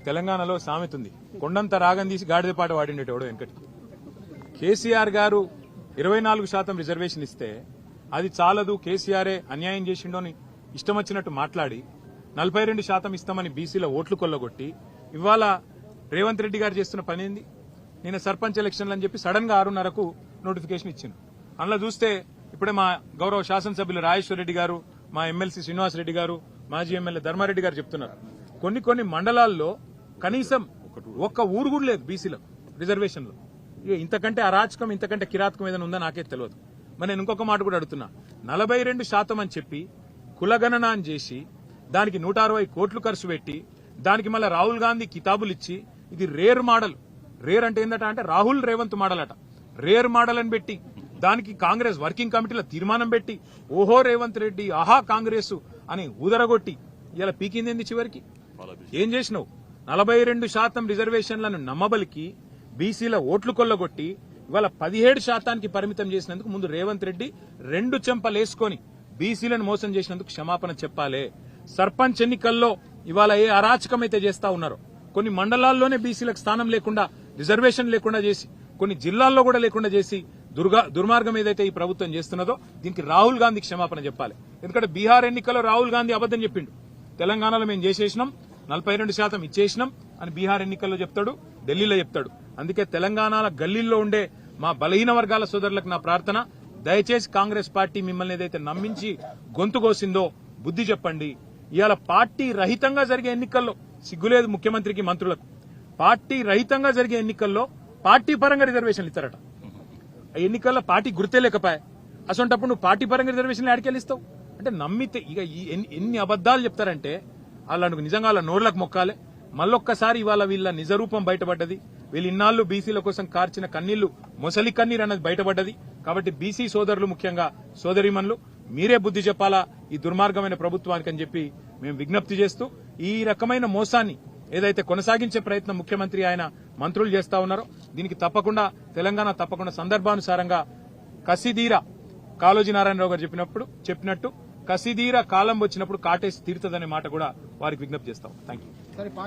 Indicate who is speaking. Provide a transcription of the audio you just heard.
Speaker 1: తెలంగాణలో సామెత ఉంది, కొండంత రాగం తీసి గాడిద పాట వాడిండేటోడు వెంకటి. కేసీఆర్ గారు 24% రిజర్వేషన్ ఇస్తే అది చాలదు, కేసీఆరే అన్యాయం చేసిండో అని ఇష్టం వచ్చినట్టు మాట్లాడి 42% ఇస్తామని బీసీల ఓట్లు కొల్లగొట్టి ఇవాళ రేవంత్ రెడ్డి గారు చేస్తున్న పని ఏంది? నేను సర్పంచ్ ఎలక్షన్లు అని చెప్పి సడన్ గా 6:30కు నోటిఫికేషన్ ఇచ్చింది. అందులో చూస్తే ఇప్పుడే మా గౌరవ శాసనసభ్యులు రాజేశ్వర రెడ్డి గారు, మా ఎమ్మెల్సీ శ్రీనివాసరెడ్డి గారు, మాజీ ఎమ్మెల్యే ధర్మారెడ్డి గారు చెప్తున్నారు, కొన్ని మండలాల్లో కనీసం ఒక్క ఊరు కూడా లేదు బీసీలకు రిజర్వేషన్లో. ఇక ఇంతకంటే అరాచకం, ఇంతకంటే కిరాతకం ఏదైనా ఉందో నాకే తెలియదు. మరి నేను ఇంకొక మాట కూడా అడుగుతున్నా, 42% అని చెప్పి కులగణన అని చేసి దానికి 160 కోట్లు ఖర్చు పెట్టి దానికి మళ్ళీ రాహుల్ గాంధీ కితాబులు ఇచ్చి ఇది రేర్ మోడల్, రేర్ అంటే ఏందట అంటే రాహుల్ రేవంత్ మోడల్ అట, రేర్ మోడల్ అని పెట్టి దానికి కాంగ్రెస్ వర్కింగ్ కమిటీలో తీర్మానం పెట్టి ఓహో రేవంత్ రెడ్డి ఆహా కాంగ్రెస్ అని ఊదరగొట్టి ఇలా పీకింది చివరికి. ఏం చేసినావు? 42% రిజర్వేషన్లను నమ్మబలికి బీసీల ఓట్లు కొల్లగొట్టి ఇవాళ 17%కి పరిమితం చేసినందుకు ముందు రేవంత్ రెడ్డి 2 చెంపలేసుకొని బీసీలను మోసం చేసినందుకు క్షమాపణ చెప్పాలి. సర్పంచ్ ఎన్నికల్లో ఇవాళ ఏ అరాచకమైతే చేస్తా ఉన్నారో, కొన్ని మండలాల్లోనే బీసీలకు స్థానం లేకుండా, రిజర్వేషన్ లేకుండా చేసి, కొన్ని జిల్లాల్లో కూడా లేకుండా చేసి దుర్మార్గం ఏదైతే ఈ ప్రభుత్వం చేస్తున్నదో దీనికి రాహుల్ గాంధీ క్షమాపణ చెప్పాలి. ఎందుకంటే బీహార్ ఎన్నికల్లో రాహుల్ గాంధీ అబద్దం చెప్పిండు, తెలంగాణలో మేము చేసేసినాం 42% ఇచ్చేసినాం అని బీహార్ ఎన్నికల్లో చెప్తాడు, ఢిల్లీలో చెప్తాడు. అందుకే తెలంగాణ గల్లీల్లో ఉండే మా బలహీన వర్గాల సోదరులకు నా ప్రార్థన, దయచేసి కాంగ్రెస్ పార్టీ మిమ్మల్ని ఏదైతే నమ్మించి గొంతు కోసిందో బుద్ధి చెప్పండి. ఇవాళ పార్టీ రహితంగా జరిగే ఎన్నికల్లో సిగ్గులేదు ముఖ్యమంత్రికి, మంత్రులకు. పార్టీ రహితంగా జరిగే ఎన్నికల్లో పార్టీ పరంగా రిజర్వేషన్లు ఇస్తారట. ఆ ఎన్నికల్లో పార్టీ గుర్తే లేకపోయా, అసొంటప్పుడు నువ్వు పార్టీ పరంగా రిజర్వేషన్లు ఆడికెళ్ళిస్తావు అంటే నమ్మితే ఇక ఎన్ని అబద్దాలు చెప్తారంటే వాళ్ళకు నిజంగా వాళ్ళ నోర్లకు మొక్కాలే. మళ్ళొక్కసారి ఇవాళ వీళ్ళ నిజరూపం బయటపడ్డది. వీళ్ళు ఇన్నాళ్లు బీసీల కోసం కార్చిన కన్నీళ్లు మొసలి కన్నీరు అన్నది బయటపడ్డది. కాబట్టి బీసీ సోదరులు, ముఖ్యంగా సోదరిమణులు, మీరే బుద్ధి చెప్పాలా ఈ దుర్మార్గమైన ప్రభుత్వానికి అని చెప్పి మేము విజ్ఞప్తి చేస్తూ, ఈ రకమైన మోసాన్ని ఏదైతే కొనసాగించే ప్రయత్నం ముఖ్యమంత్రి ఆయన మంత్రులు చేస్తా ఉన్నారో దీనికి తప్పకుండా తెలంగాణ సందర్భానుసారంగా కసిదీరా, కాళోజీ నారాయణరావు గారు చెప్పినట్టు కసిదీర కాలం వచ్చినప్పుడు కాటేసి తీరుతుందనే మాట కూడా వారికి విజ్ఞప్తి చేస్తాం. Thank you.